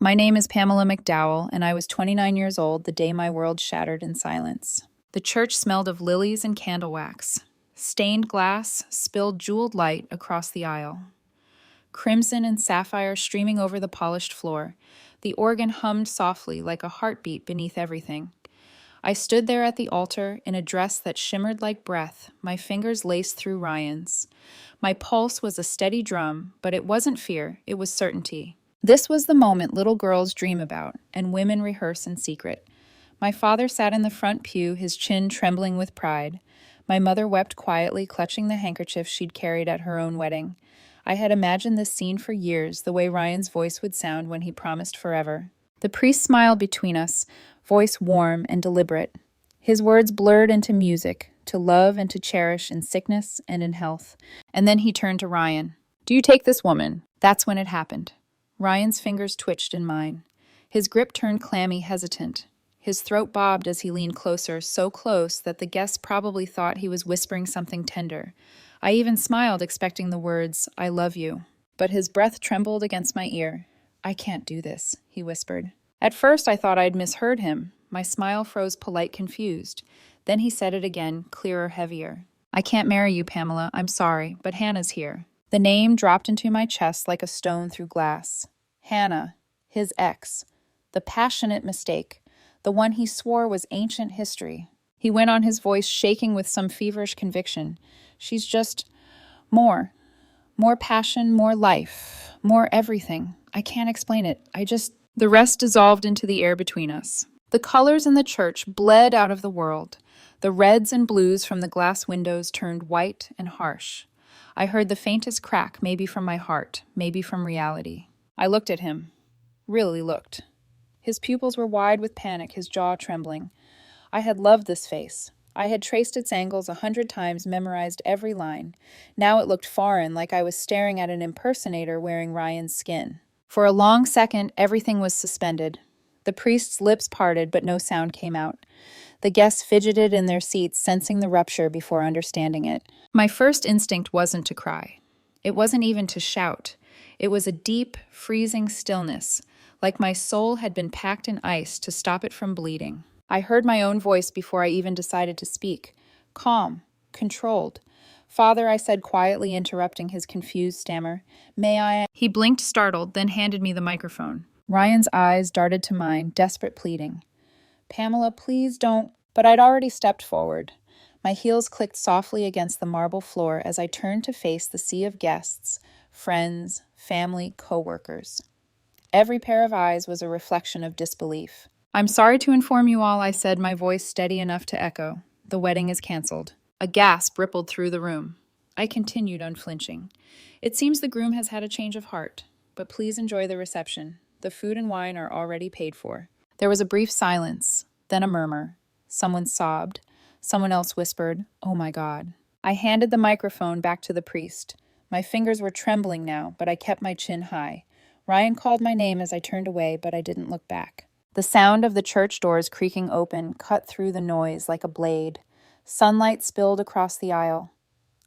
My name is Pamela McDowell, and I was 29 years old the day my world shattered in silence. The church smelled of lilies and candle wax. Stained glass spilled jeweled light across the aisle. Crimson and sapphire streaming over the polished floor. The organ hummed softly like a heartbeat beneath everything. I stood there at the altar in a dress that shimmered like breath, my fingers laced through Ryan's. My pulse was a steady drum, but it wasn't fear, it was certainty. This was the moment little girls dream about, and women rehearse in secret. My father sat in the front pew, his chin trembling with pride. My mother wept quietly, clutching the handkerchief she'd carried at her own wedding. I had imagined this scene for years, the way Ryan's voice would sound when he promised forever. The priest smiled between us, voice warm and deliberate. His words blurred into music, to love and to cherish in sickness and in health. And then he turned to Ryan. "Do you take this woman?" That's when it happened. Ryan's fingers twitched in mine. His grip turned clammy, hesitant. His throat bobbed as he leaned closer, so close that the guests probably thought he was whispering something tender. I even smiled, expecting the words, "I love you." But his breath trembled against my ear. "I can't do this," he whispered. At first I thought I'd misheard him. My smile froze polite, confused. Then he said it again, clearer, heavier. "I can't marry you, Pamela. I'm sorry, but Hannah's here." The name dropped into my chest like a stone through glass. Hannah, his ex. The passionate mistake. The one he swore was ancient history. He went on, his voice shaking with some feverish conviction. "She's just more. More passion, more life, more everything. I can't explain it. The rest dissolved into the air between us. The colors in the church bled out of the world. The reds and blues from the glass windows turned white and harsh. I heard the faintest crack, maybe from my heart, maybe from reality. I looked at him. Really looked. His pupils were wide with panic, his jaw trembling. I had loved this face. I had traced its angles 100 times, memorized every line. Now it looked foreign, like I was staring at an impersonator wearing Ryan's skin. For a long second, everything was suspended. The priest's lips parted, but no sound came out. The guests fidgeted in their seats, sensing the rupture before understanding it. My first instinct wasn't to cry. It wasn't even to shout. It was a deep, freezing stillness, like my soul had been packed in ice to stop it from bleeding. I heard my own voice before I even decided to speak. Calm, controlled. "Father," I said quietly, interrupting his confused stammer. "May I—" He blinked, startled, then handed me the microphone. Ryan's eyes darted to mine, desperate pleading. "Pamela, please don't—" But I'd already stepped forward. My heels clicked softly against the marble floor as I turned to face the sea of guests, friends, family, co-workers. Every pair of eyes was a reflection of disbelief. "I'm sorry to inform you all," I said, my voice steady enough to echo. "The wedding is canceled." A gasp rippled through the room. I continued, unflinching. "It seems the groom has had a change of heart, but please enjoy the reception. The food and wine are already paid for." There was a brief silence, then a murmur. Someone sobbed. Someone else whispered, "Oh my God." I handed the microphone back to the priest. My fingers were trembling now, but I kept my chin high. Ryan called my name as I turned away, but I didn't look back. The sound of the church doors creaking open cut through the noise like a blade. Sunlight spilled across the aisle.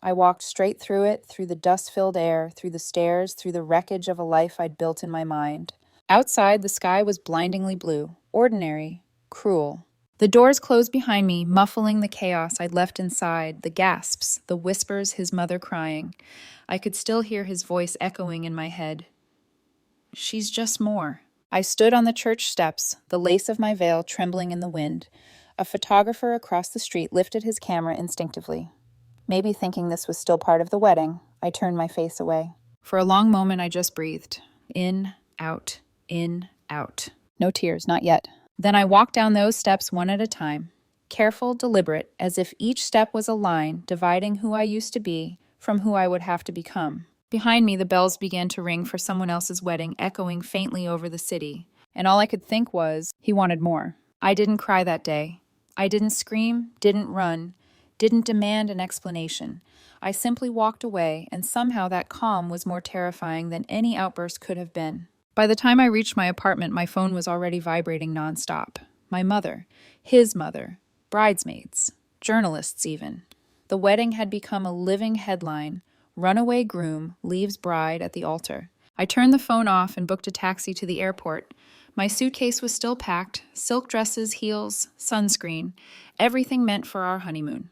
I walked straight through it, through the dust-filled air, through the stairs, through the wreckage of a life I'd built in my mind. Outside, the sky was blindingly blue, ordinary, cruel. The doors closed behind me, muffling the chaos I'd left inside, the gasps, the whispers, his mother crying. I could still hear his voice echoing in my head. "She's just more." I stood on the church steps, the lace of my veil trembling in the wind. A photographer across the street lifted his camera instinctively. Maybe thinking this was still part of the wedding, I turned my face away. For a long moment, I just breathed. In, out, in, out. No tears, not yet. Then I walked down those steps one at a time, careful, deliberate, as if each step was a line dividing who I used to be from who I would have to become. Behind me, the bells began to ring for someone else's wedding, echoing faintly over the city. And all I could think was, he wanted more. I didn't cry that day. I didn't scream, didn't run, didn't demand an explanation. I simply walked away, and somehow that calm was more terrifying than any outburst could have been. By the time I reached my apartment, my phone was already vibrating nonstop. My mother, his mother, bridesmaids, journalists even. The wedding had become a living headline. Runaway groom leaves bride at the altar. I turned the phone off and booked a taxi to the airport. My suitcase was still packed, silk dresses, heels, sunscreen, everything meant for our honeymoon.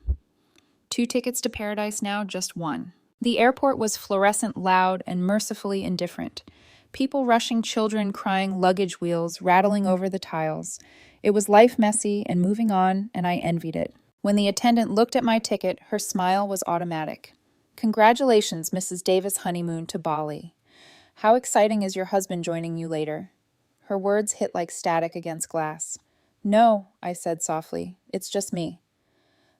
2 tickets to paradise now, just one. The airport was fluorescent loud and mercifully indifferent. People rushing, children crying, luggage wheels rattling over the tiles. It was life messy and moving on, and I envied it. When the attendant looked at my ticket, her smile was automatic. Congratulations, Mrs. Davis Honeymoon to Bali. How exciting is your husband joining you later? Her words hit like static against glass. No, I said softly. It's just me.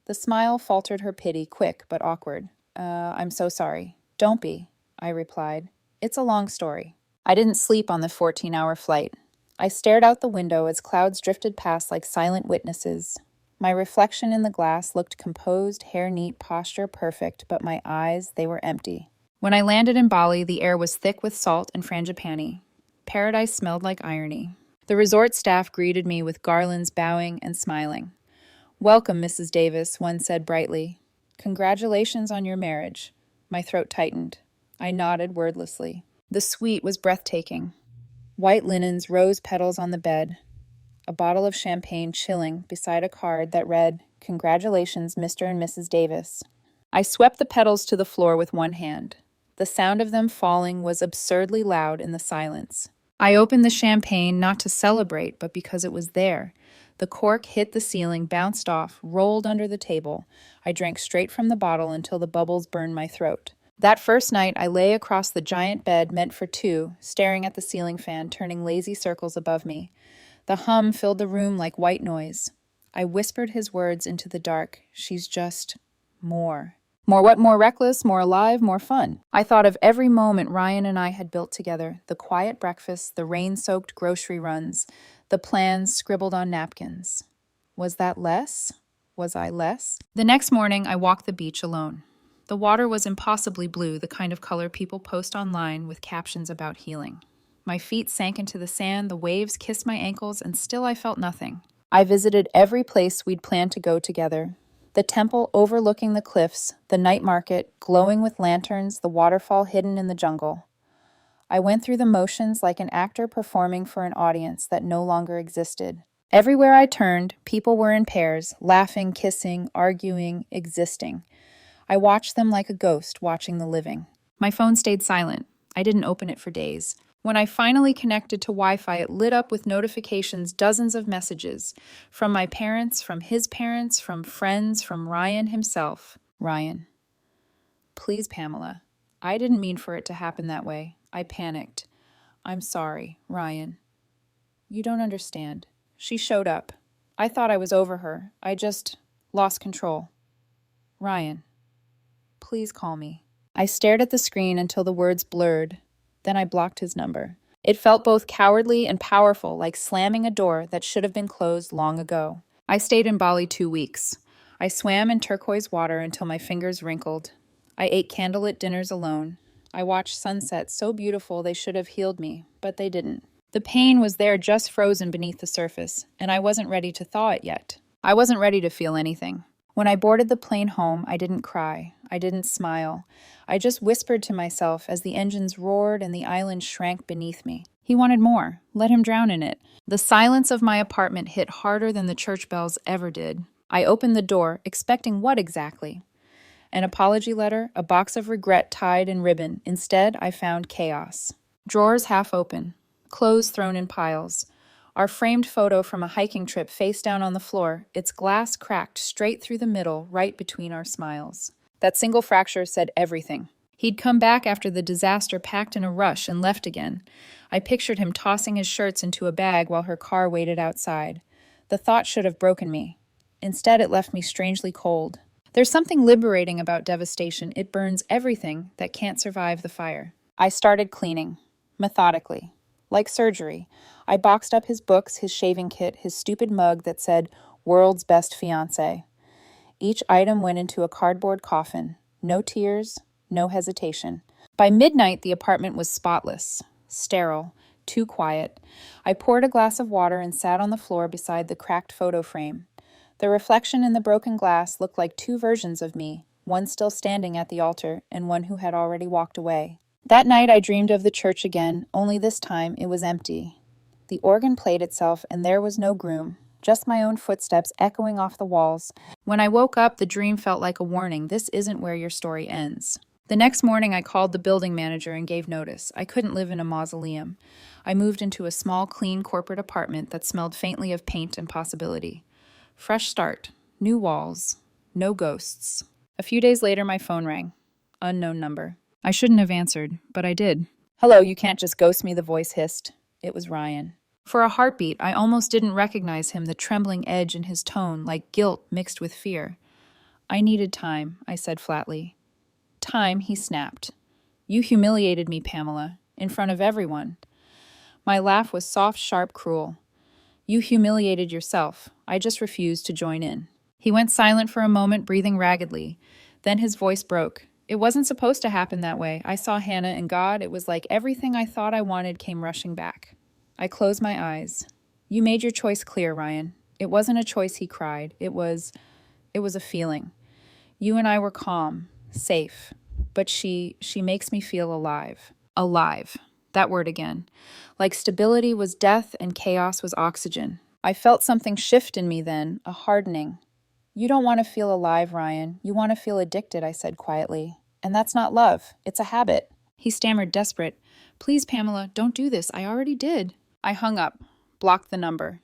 The smile faltered her pity, quick but awkward. I'm so sorry. Don't be, I replied. It's a long story. I didn't sleep on the 14-hour flight. I stared out the window as clouds drifted past like silent witnesses. My reflection in the glass looked composed, hair neat, posture perfect, but my eyes, they were empty. When I landed in Bali, the air was thick with salt and frangipani. Paradise smelled like irony. The resort staff greeted me with garlands, bowing and smiling. Welcome, Mrs. Davis, one said brightly. Congratulations on your marriage. My throat tightened. I nodded wordlessly. The suite was breathtaking. White linens, rose petals on the bed. A bottle of champagne chilling beside a card that read, Congratulations, Mr. and Mrs. Davis. I swept the petals to the floor with one hand. The sound of them falling was absurdly loud in the silence. I opened the champagne not to celebrate, but because it was there. The cork hit the ceiling, bounced off, rolled under the table. I drank straight from the bottle until the bubbles burned my throat. That first night, I lay across the giant bed meant for two, staring at the ceiling fan turning lazy circles above me. The hum filled the room like white noise. I whispered his words into the dark. She's just more. More what? More reckless, more alive, more fun. I thought of every moment Ryan and I had built together, the quiet breakfasts, the rain-soaked grocery runs, the plans scribbled on napkins. Was that less? Was I less? The next morning, I walked the beach alone. The water was impossibly blue, the kind of color people post online with captions about healing. My feet sank into the sand, the waves kissed my ankles, and still I felt nothing. I visited every place we'd planned to go together. The temple overlooking the cliffs, the night market, glowing with lanterns, the waterfall hidden in the jungle. I went through the motions like an actor performing for an audience that no longer existed. Everywhere I turned, people were in pairs, laughing, kissing, arguing, existing. I watched them like a ghost watching the living. My phone stayed silent. I didn't open it for days. When I finally connected to Wi-Fi, it lit up with notifications, dozens of messages. From my parents, from his parents, from friends, from Ryan himself. Ryan. Please, Pamela. I didn't mean for it to happen that way. I panicked. I'm sorry, Ryan. You don't understand. She showed up. I thought I was over her. I just lost control. Ryan. Please call me. I stared at the screen until the words blurred. Then I blocked his number. It felt both cowardly and powerful, like slamming a door that should have been closed long ago. I stayed in Bali 2 weeks. I swam in turquoise water until my fingers wrinkled. I ate candlelit dinners alone. I watched sunsets so beautiful they should have healed me, but they didn't. The pain was there just frozen beneath the surface, and I wasn't ready to thaw it yet. I wasn't ready to feel anything. When I boarded the plane home, I didn't cry. I didn't smile. I just whispered to myself as the engines roared and the island shrank beneath me. He wanted more. Let him drown in it. The silence of my apartment hit harder than the church bells ever did. I opened the door, expecting what exactly? An apology letter, a box of regret tied in ribbon. Instead, I found chaos. Drawers half open, clothes thrown in piles. Our framed photo from a hiking trip face down on the floor, its glass cracked straight through the middle, right between our smiles. That single fracture said everything. He'd come back after the disaster, packed in a rush, and left again. I pictured him tossing his shirts into a bag while her car waited outside. The thought should have broken me. Instead, it left me strangely cold. There's something liberating about devastation. It burns everything that can't survive the fire. I started cleaning, methodically. Like surgery, I boxed up his books, his shaving kit, his stupid mug that said, World's Best Fiancé. Each item went into a cardboard coffin. No tears, no hesitation. By midnight, the apartment was spotless, sterile, too quiet. I poured a glass of water and sat on the floor beside the cracked photo frame. The reflection in the broken glass looked like 2 versions of me, one still standing at the altar and one who had already walked away. That night I dreamed of the church again, only this time it was empty. The organ played itself, and there was no groom, just my own footsteps echoing off the walls. When I woke up, the dream felt like a warning. This isn't where your story ends. The next morning, I called the building manager and gave notice. I couldn't live in a mausoleum. I moved into a small, clean corporate apartment that smelled faintly of paint and possibility. Fresh start, new walls, no ghosts. A few days later, my phone rang. Unknown number. I shouldn't have answered, but I did. "Hello, you can't just ghost me," the voice hissed. It was Ryan. For a heartbeat, I almost didn't recognize him, the trembling edge in his tone, like guilt mixed with fear. "I needed time," I said flatly. "Time," he snapped. "You humiliated me, Pamela, in front of everyone." My laugh was soft, sharp, cruel. "You humiliated yourself. I just refused to join in." He went silent for a moment, breathing raggedly. Then his voice broke. "It wasn't supposed to happen that way. I saw Hannah and God. It was like everything I thought I wanted came rushing back." I closed my eyes. "You made your choice clear, Ryan. It wasn't a choice," he cried. It was a feeling. "You and I were calm, safe, but she makes me feel alive." Alive. That word again. Like stability was death and chaos was oxygen. I felt something shift in me then, a hardening. "You don't want to feel alive, Ryan. You want to feel addicted," I said quietly. "And that's not love. It's a habit." He stammered, desperate. "Please, Pamela, don't do this. I already did." I hung up, blocked the number.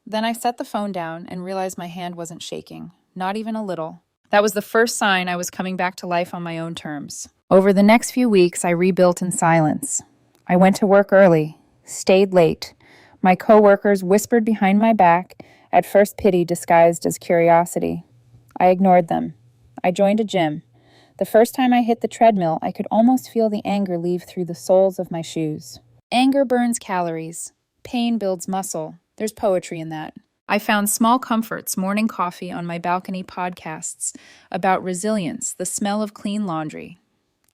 Then I set the phone down and realized my hand wasn't shaking, not even a little. That was the first sign I was coming back to life on my own terms. Over the next few weeks, I rebuilt in silence. I went to work early, stayed late. My coworkers whispered behind my back, at first pity disguised as curiosity. I ignored them. I joined a gym. The first time I hit the treadmill, I could almost feel the anger leave through the soles of my shoes. Anger burns calories. Pain builds muscle. There's poetry in that. I found small comforts, morning coffee on my balcony podcasts about resilience, the smell of clean laundry.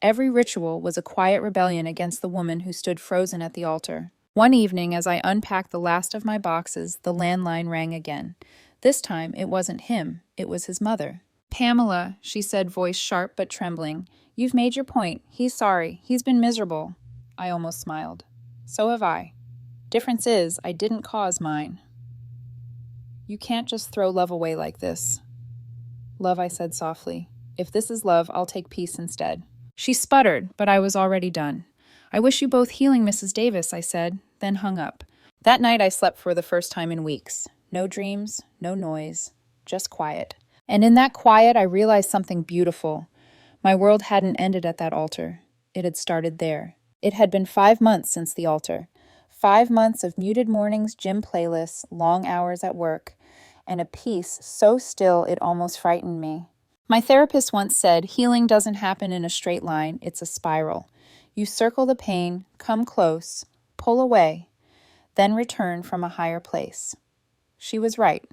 Every ritual was a quiet rebellion against the woman who stood frozen at the altar. One evening, as I unpacked the last of my boxes, the landline rang again. This time, it wasn't him. It was his mother. "Pamela," she said, voice sharp but trembling, "you've made your point. He's sorry. He's been miserable." I almost smiled. So have I. Difference is, I didn't cause mine. "You can't just throw love away like this." "Love," I said softly. "If this is love, I'll take peace instead." She sputtered, but I was already done. "I wish you both healing, Mrs. Davis," I said, then hung up. That night I slept for the first time in weeks. No dreams, no noise, just quiet. And in that quiet, I realized something beautiful. My world hadn't ended at that altar. It had started there. It had been 5 months since the altar. 5 months of muted mornings, gym playlists, long hours at work, and a peace so still it almost frightened me. My therapist once said, healing doesn't happen in a straight line, it's a spiral. You circle the pain, come close, pull away, then return from a higher place. She was right.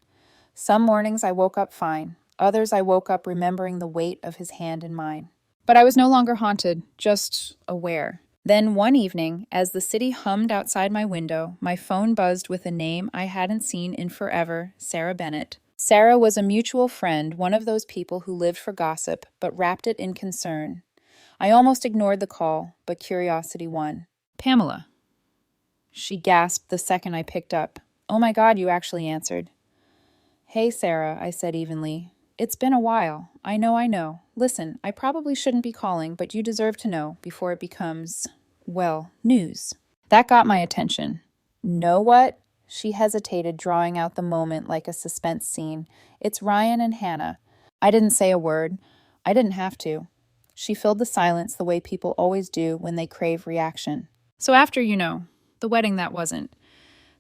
Some mornings I woke up fine. Others I woke up remembering the weight of his hand in mine. But I was no longer haunted, just aware. Then one evening, as the city hummed outside my window, my phone buzzed with a name I hadn't seen in forever, Sarah Bennett. Sarah was a mutual friend, one of those people who lived for gossip, but wrapped it in concern. I almost ignored the call, but curiosity won. "Pamela." She gasped the second I picked up. "Oh my God, you actually answered." "Hey, Sarah," I said evenly. "It's been a while. I know. Listen, I probably shouldn't be calling, but you deserve to know before it becomes, well, news." That got my attention. "Know what?" She hesitated, drawing out the moment like a suspense scene. "It's Ryan and Hannah." I didn't say a word. I didn't have to. She filled the silence the way people always do when they crave reaction. "So after, the wedding that wasn't,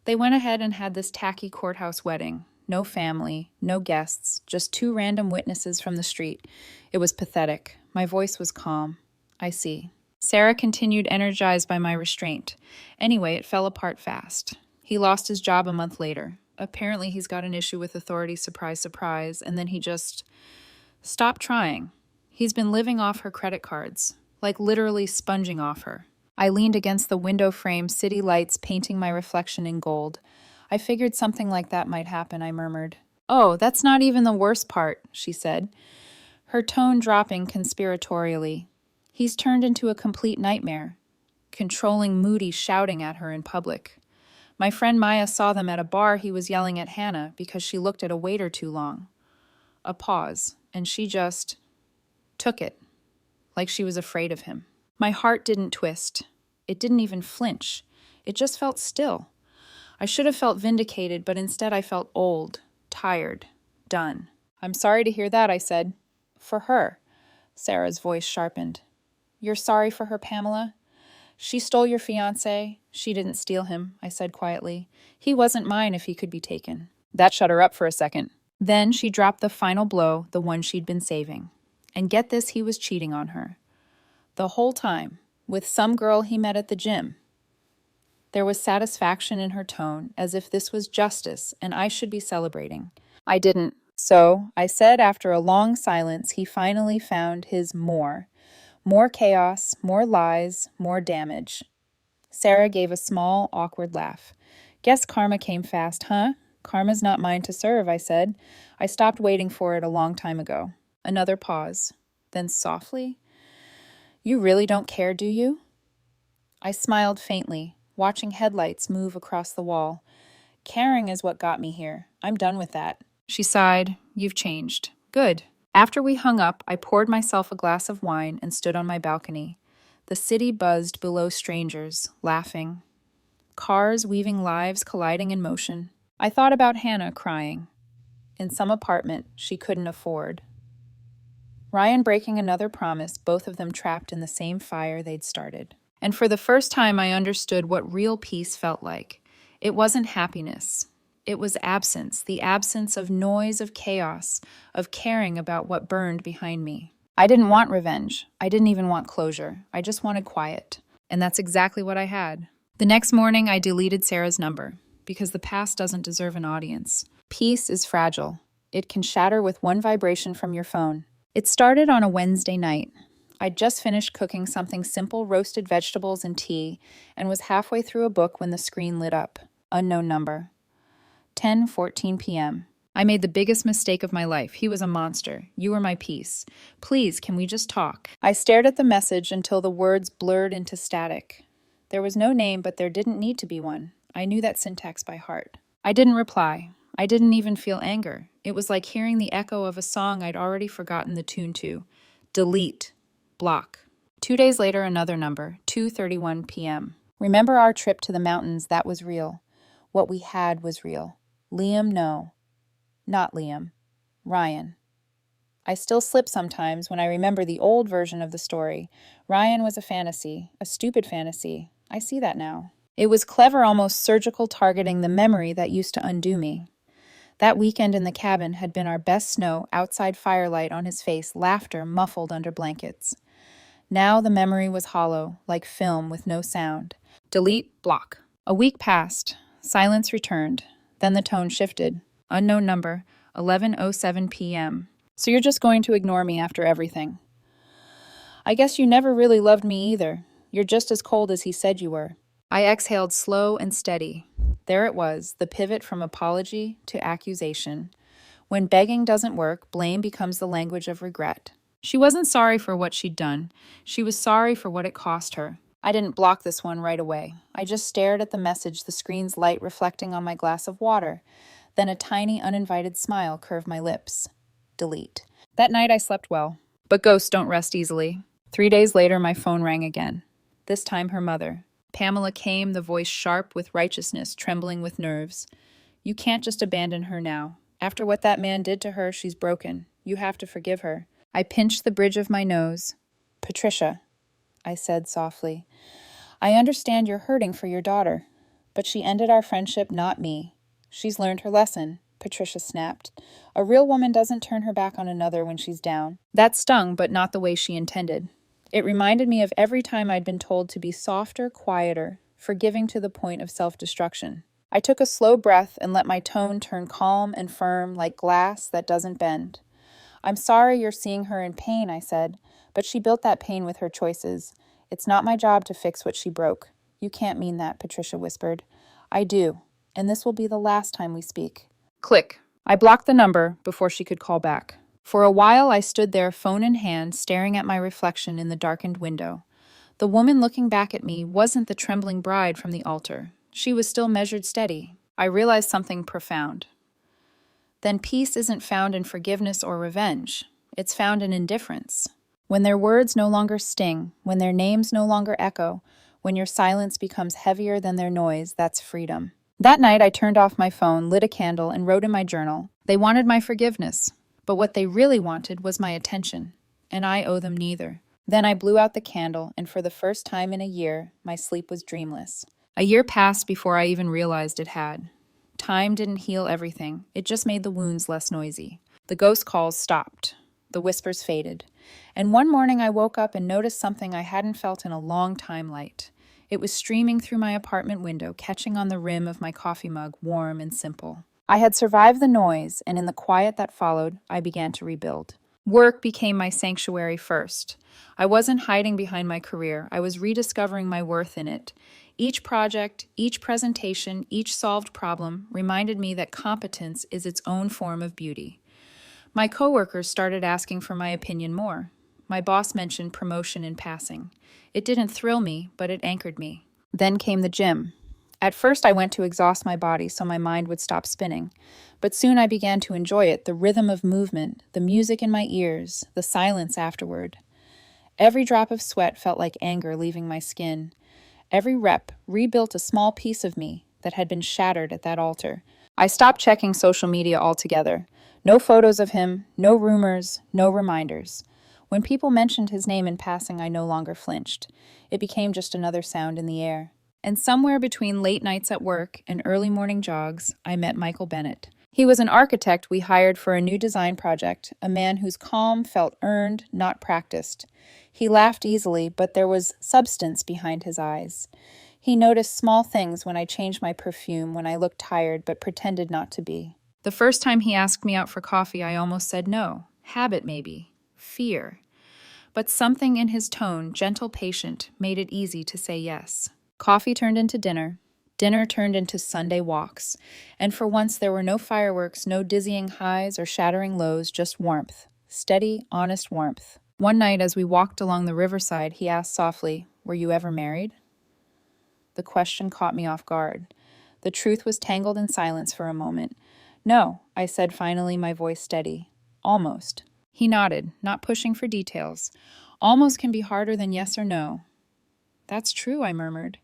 they went ahead and had this tacky courthouse wedding. No family, no guests, just 2 random witnesses from the street. It was pathetic. My voice was calm. I see." Sarah continued, energized by my restraint. "Anyway, it fell apart fast. He lost his job a month later. Apparently he's got an issue with authorities, surprise, surprise, and then he just stopped trying. He's been living off her credit cards, like literally sponging off her." I leaned against the window frame, city lights painting my reflection in gold. "I figured something like that might happen," I murmured. "Oh, that's not even the worst part," she said, her tone dropping conspiratorially. "He's turned into a complete nightmare. controlling Moody shouting at her in public. My friend Maya saw them at a bar. He was yelling at Hannah because she looked at a waiter too long. A pause, and she just took it, like she was afraid of him. My heart didn't twist. It didn't even flinch. It just felt still. I should have felt vindicated, but instead I felt old, tired, done. "I'm sorry to hear that," I said. "For her." Sarah's voice sharpened. "You're sorry for her, Pamela?" "She stole your fiancé." "She didn't steal him," I said quietly. "He wasn't mine if he could be taken." That shut her up for a second. Then she dropped the final blow, the one she'd been saving. And get this, he was cheating on her. The whole time, with some girl he met at the gym. There was satisfaction in her tone, as if this was justice and I should be celebrating. I didn't. So, I said after a long silence, he finally found his more. More chaos, more lies, more damage. Sarah gave a small, awkward laugh. "Guess karma came fast, huh?" "Karma's not mine to serve," I said. "I stopped waiting for it a long time ago." Another pause. Then softly, "You really don't care, do you?" I smiled faintly, watching headlights move across the wall. "Caring is what got me here. I'm done with that." She sighed. "You've changed." "Good." After we hung up, I poured myself a glass of wine and stood on my balcony. The city buzzed below strangers, laughing. Cars weaving lives colliding in motion. I thought about Hannah crying. In some apartment she couldn't afford. Ryan breaking another promise, both of them trapped in the same fire they'd started. And for the first time I understood what real peace felt like. It wasn't happiness. It was absence, the absence of noise, of chaos, of caring about what burned behind me. I didn't want revenge. I didn't even want closure. I just wanted quiet. And that's exactly what I had. The next morning, I deleted Sarah's number, because the past doesn't deserve an audience. Peace is fragile. It can shatter with one vibration from your phone. It started on a Wednesday night. I'd just finished cooking something simple, roasted vegetables and tea, and was halfway through a book when the screen lit up. Unknown number. 10:14 p.m. I made the biggest mistake of my life. He was a monster. You were my peace. Please, can we just talk? I stared at the message until the words blurred into static. There was no name, but there didn't need to be one. I knew that syntax by heart. I didn't reply. I didn't even feel anger. It was like hearing the echo of a song I'd already forgotten the tune to. Delete. Block. 2 days later, another number. 2:31 p.m. Remember our trip to the mountains? That was real. What we had was real. Liam, no. Not Liam. Ryan. I still slip sometimes when I remember the old version of the story. Ryan was a fantasy, a stupid fantasy. I see that now. It was clever, almost surgical, targeting the memory that used to undo me. That weekend in the cabin had been our best snow, outside firelight on his face, laughter muffled under blankets. Now the memory was hollow, like film with no sound. Delete, block. A week passed. Silence returned. Then the tone shifted. Unknown number, 11:07 p.m. So you're just going to ignore me after everything? I guess you never really loved me either. You're just as cold as he said you were. I exhaled slow and steady. There it was, the pivot from apology to accusation. When begging doesn't work, blame becomes the language of regret. She wasn't sorry for what she'd done. She was sorry for what it cost her. I didn't block this one right away. I just stared at the message, the screen's light reflecting on my glass of water. Then a tiny, uninvited smile curved my lips. Delete. That night I slept well. But ghosts don't rest easily. 3 days later, my phone rang again. This time her mother. Pamela came, the voice sharp with righteousness, trembling with nerves. You can't just abandon her now. After what that man did to her, she's broken. You have to forgive her. I pinched the bridge of my nose. Patricia, I said softly. I understand you're hurting for your daughter. But she ended our friendship, not me. She's learned her lesson, Patricia snapped. A real woman doesn't turn her back on another when she's down. That stung, but not the way she intended. It reminded me of every time I'd been told to be softer, quieter, forgiving to the point of self-destruction. I took a slow breath and let my tone turn calm and firm like glass that doesn't bend. I'm sorry you're seeing her in pain, I said, but she built that pain with her choices. It's not my job to fix what she broke. You can't mean that, Patricia whispered. I do, and this will be the last time we speak. Click. I blocked the number before she could call back. For a while I stood there, phone in hand, staring at my reflection in the darkened window. The woman looking back at me wasn't the trembling bride from the altar. She was still measured steady. I realized something profound. Then peace isn't found in forgiveness or revenge. It's found in indifference. When their words no longer sting, when their names no longer echo, when your silence becomes heavier than their noise, that's freedom. That night, I turned off my phone, lit a candle, and wrote in my journal. They wanted my forgiveness, but what they really wanted was my attention, and I owe them neither. Then I blew out the candle, and for the first time in a year, my sleep was dreamless. A year passed before I even realized it had. Time didn't heal everything, it just made the wounds less noisy. The ghost calls stopped. The whispers faded. And one morning I woke up and noticed something I hadn't felt in a long time light. It was streaming through my apartment window, catching on the rim of my coffee mug, warm and simple. I had survived the noise, and in the quiet that followed, I began to rebuild. Work became my sanctuary first. I wasn't hiding behind my career. I was rediscovering my worth in it. Each project, each presentation, each solved problem reminded me that competence is its own form of beauty. My coworkers started asking for my opinion more. My boss mentioned promotion in passing. It didn't thrill me, but it anchored me. Then came the gym. At first, I went to exhaust my body so my mind would stop spinning. But soon I began to enjoy it, the rhythm of movement, the music in my ears, the silence afterward. Every drop of sweat felt like anger leaving my skin. Every rep rebuilt a small piece of me that had been shattered at that altar. I stopped checking social media altogether. No photos of him, no rumors, no reminders. When people mentioned his name in passing, I no longer flinched. It became just another sound in the air. And somewhere between late nights at work and early morning jogs, I met Michael Bennett. He was an architect we hired for a new design project, a man whose calm felt earned, not practiced. He laughed easily, but there was substance behind his eyes. He noticed small things when I changed my perfume, when I looked tired but pretended not to be. The first time he asked me out for coffee, I almost said no. Habit, maybe. Fear. But something in his tone, gentle, patient, made it easy to say yes. Coffee turned into dinner. Dinner turned into Sunday walks. And for once, there were no fireworks, no dizzying highs or shattering lows, just warmth. Steady, honest warmth. One night, as we walked along the riverside, he asked softly, "Were you ever married?" The question caught me off guard. The truth was tangled in silence for a moment. "No," I said finally, my voice steady. "Almost." He nodded, not pushing for details. "Almost can be harder than yes or no." "That's true," I murmured.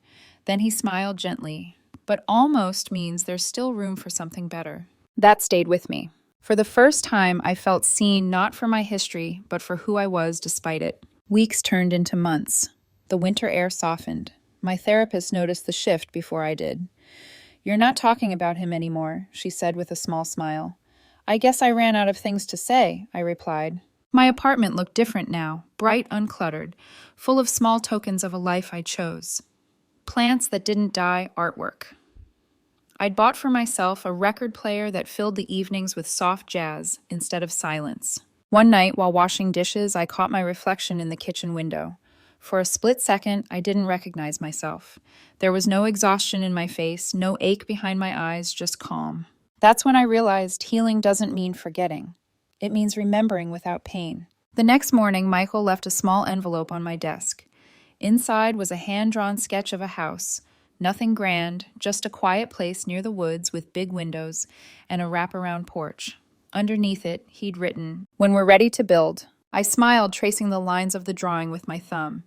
Then he smiled gently. "But almost means there's still room for something better." That stayed with me. For the first time, I felt seen not for my history, but for who I was despite it. Weeks turned into months. The winter air softened. My therapist noticed the shift before I did. "You're not talking about him anymore," she said with a small smile. "I guess I ran out of things to say," I replied. My apartment looked different now, bright, uncluttered, full of small tokens of a life I chose. Plants that didn't die, artwork. I'd bought for myself a record player that filled the evenings with soft jazz instead of silence. One night, while washing dishes, I caught my reflection in the kitchen window. For a split second, I didn't recognize myself. There was no exhaustion in my face, no ache behind my eyes, just calm. That's when I realized healing doesn't mean forgetting. It means remembering without pain. The next morning, Michael left a small envelope on my desk. Inside was a hand-drawn sketch of a house. Nothing grand, just a quiet place near the woods with big windows and a wraparound porch. Underneath it, he'd written, "When we're ready to build." I smiled, tracing the lines of the drawing with my thumb.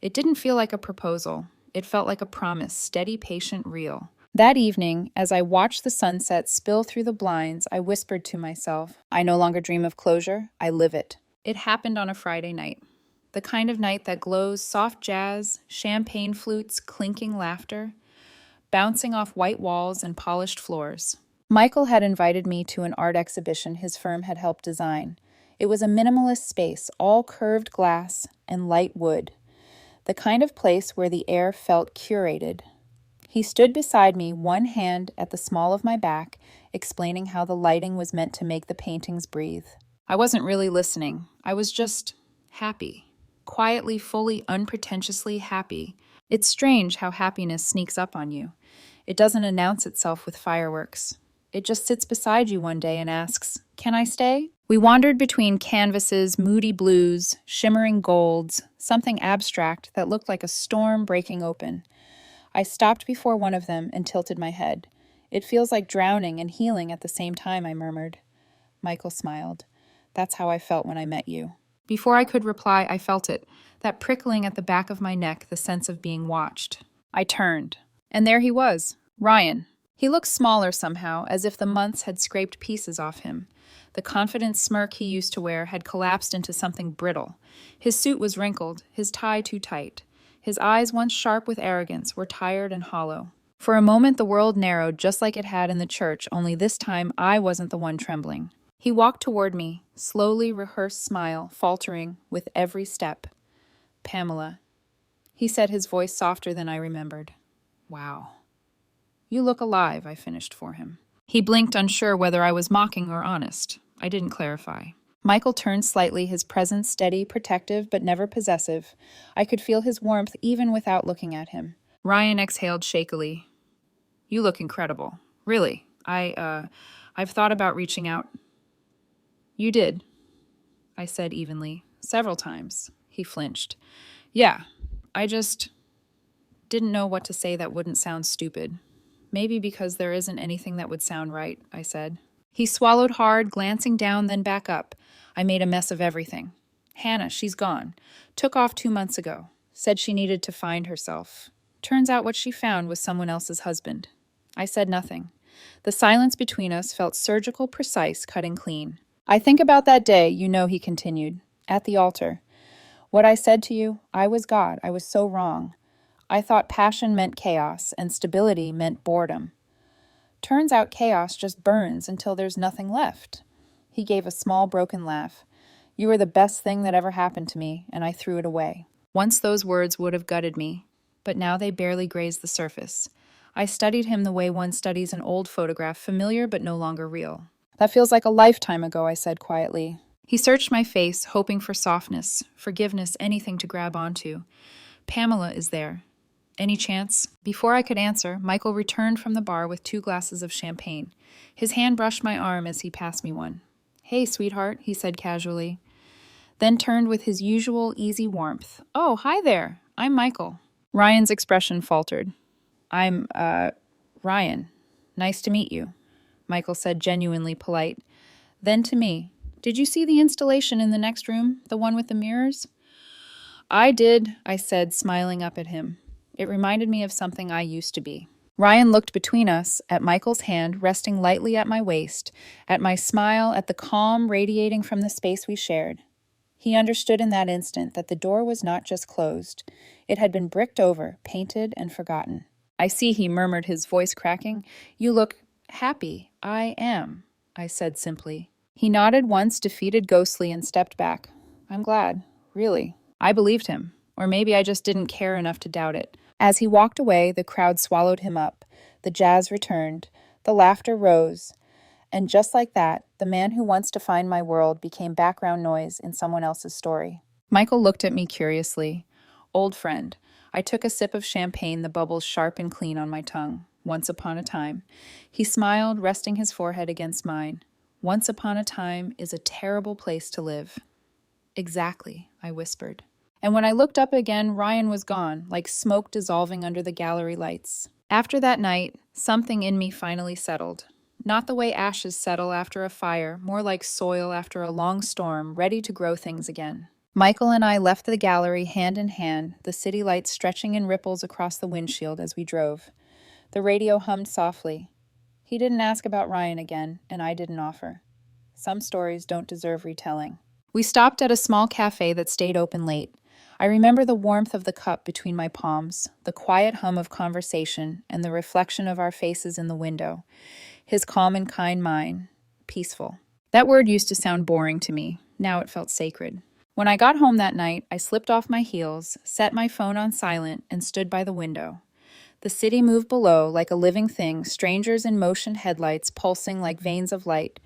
It didn't feel like a proposal. It felt like a promise, steady, patient, real. That evening, as I watched the sunset spill through the blinds, I whispered to myself, "I no longer dream of closure, I live it." It happened on a Friday night. The kind of night that glows soft jazz, champagne flutes, clinking laughter, bouncing off white walls and polished floors. Michael had invited me to an art exhibition his firm had helped design. It was a minimalist space, all curved glass and light wood, the kind of place where the air felt curated. He stood beside me, one hand at the small of my back, explaining how the lighting was meant to make the paintings breathe. I wasn't really listening. I was just happy. Quietly, fully, unpretentiously happy. It's strange how happiness sneaks up on you. It doesn't announce itself with fireworks. It just sits beside you one day and asks, "Can I stay?" We wandered between canvases, moody blues, shimmering golds, something abstract that looked like a storm breaking open. I stopped before one of them and tilted my head. It feels like drowning and healing at the same time, I murmured. Michael smiled. That's how I felt when I met you. Before I could reply, I felt it, that prickling at the back of my neck, the sense of being watched. I turned, and there he was, Ryan. He looked smaller somehow, as if the months had scraped pieces off him. The confident smirk he used to wear had collapsed into something brittle. His suit was wrinkled, his tie too tight. His eyes, once sharp with arrogance, were tired and hollow. For a moment the world narrowed just like it had in the church, only this time I wasn't the one trembling. He walked toward me, slowly rehearsed smile, faltering with every step. Pamela. He said, his voice softer than I remembered. Wow. You look alive, I finished for him. He blinked, unsure whether I was mocking or honest. I didn't clarify. Michael turned slightly, his presence steady, protective, but never possessive. I could feel his warmth even without looking at him. Ryan exhaled shakily. You look incredible. Really. I've thought about reaching out. You did, I said evenly. Several times. He flinched. Yeah, I just didn't know what to say that wouldn't sound stupid. Maybe because there isn't anything that would sound right, I said. He swallowed hard, glancing down, then back up. I made a mess of everything. Hannah, she's gone. Took off 2 months ago. Said she needed to find herself. Turns out what she found was someone else's husband. I said nothing. The silence between us felt surgical, precise, cutting clean. I think about that day, he continued, at the altar. What I said to you, I was God. I was so wrong. I thought passion meant chaos and stability meant boredom. Turns out chaos just burns until there's nothing left. He gave a small, broken laugh. You were the best thing that ever happened to me, and I threw it away. Once those words would have gutted me, but now they barely grazed the surface. I studied him the way one studies an old photograph, familiar but no longer real. That feels like a lifetime ago, I said quietly. He searched my face, hoping for softness, forgiveness, anything to grab onto. Pamela is there. Any chance? Before I could answer, Michael returned from the bar with 2 glasses of champagne. His hand brushed my arm as he passed me one. Hey, sweetheart, he said casually. Then turned with his usual easy warmth. Oh, hi there. I'm Michael. Ryan's expression faltered. I'm, Ryan. Nice to meet you, Michael said, genuinely polite. Then to me, did you see the installation in the next room, the one with the mirrors? I did, I said, smiling up at him. It reminded me of something I used to be. Ryan looked between us, at Michael's hand resting lightly at my waist, at my smile, at the calm radiating from the space we shared. He understood in that instant that the door was not just closed. It had been bricked over, painted, and forgotten. I see, he murmured, his voice cracking. You look happy. I am, I said simply. He nodded once, defeated ghostly, and stepped back. I'm glad. Really. I believed him. Or maybe I just didn't care enough to doubt it. As he walked away, the crowd swallowed him up. The jazz returned. The laughter rose. And just like that, the man who once defined my world became background noise in someone else's story. Michael looked at me curiously. Old friend. I took a sip of champagne, the bubbles sharp and clean on my tongue. Once upon a time. He smiled, resting his forehead against mine. Once upon a time is a terrible place to live. Exactly, I whispered. And when I looked up again, Ryan was gone, like smoke dissolving under the gallery lights. After that night, something in me finally settled. Not the way ashes settle after a fire, more like soil after a long storm, ready to grow things again. Michael and I left the gallery hand in hand, the city lights stretching in ripples across the windshield as we drove. The radio hummed softly. He didn't ask about Ryan again, and I didn't offer. Some stories don't deserve retelling. We stopped at a small cafe that stayed open late. I remember the warmth of the cup between my palms, the quiet hum of conversation, and the reflection of our faces in the window. His calm and kind mine, peaceful. That word used to sound boring to me. Now it felt sacred. When I got home that night, I slipped off my heels, set my phone on silent, and stood by the window. The city moved below like a living thing, strangers in motion, headlights pulsing like veins of light.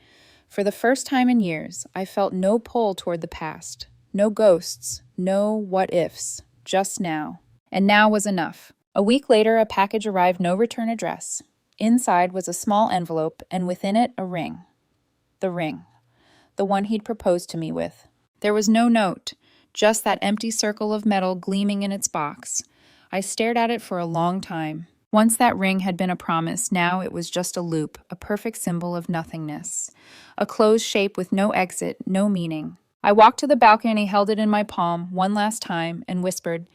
For the first time in years, I felt no pull toward the past. No ghosts, no what-ifs, just now. And now was enough. A week later, a package arrived, no return address. Inside was a small envelope, and within it, a ring. The ring. The one he'd proposed to me with. There was no note, just that empty circle of metal gleaming in its box. I stared at it for a long time. Once that ring had been a promise, now it was just a loop, a perfect symbol of nothingness. A closed shape with no exit, no meaning. I walked to the balcony, held it in my palm one last time, and whispered,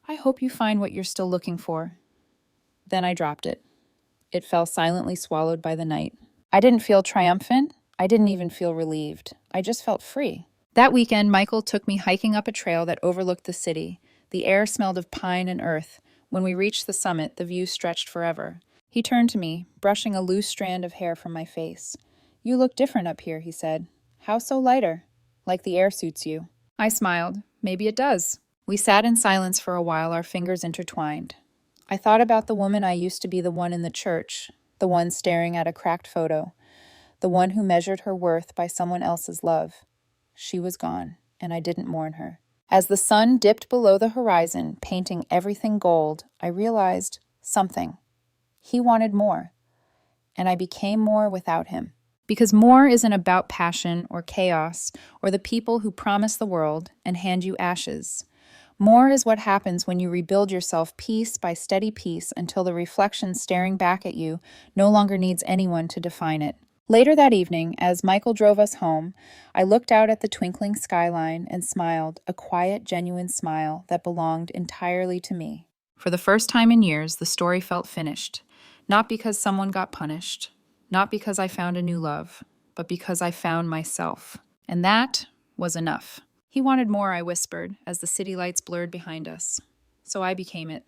"I hope you find what you're still looking for." Then I dropped it. It fell silently swallowed by the night. I didn't feel triumphant. I didn't even feel relieved. I just felt free. That weekend, Michael took me hiking up a trail that overlooked the city. The air smelled of pine and earth. When we reached the summit, the view stretched forever. He turned to me, brushing a loose strand of hair from my face. "You look different up here," he said. "How so lighter? Like the air suits you." I smiled. Maybe it does. We sat in silence for a while, our fingers intertwined. I thought about the woman I used to be, the one in the church, the one staring at a cracked photo, the one who measured her worth by someone else's love. She was gone, and I didn't mourn her. As the sun dipped below the horizon, painting everything gold, I realized something. He wanted more, and I became more without him. Because more isn't about passion or chaos or the people who promise the world and hand you ashes. More is what happens when you rebuild yourself piece by steady piece until the reflection staring back at you no longer needs anyone to define it. Later that evening, as Michael drove us home, I looked out at the twinkling skyline and smiled, a quiet, genuine smile that belonged entirely to me. For the first time in years, the story felt finished. Not because someone got punished, not because I found a new love, but because I found myself. And that was enough. He wanted more, I whispered, as the city lights blurred behind us. So I became it.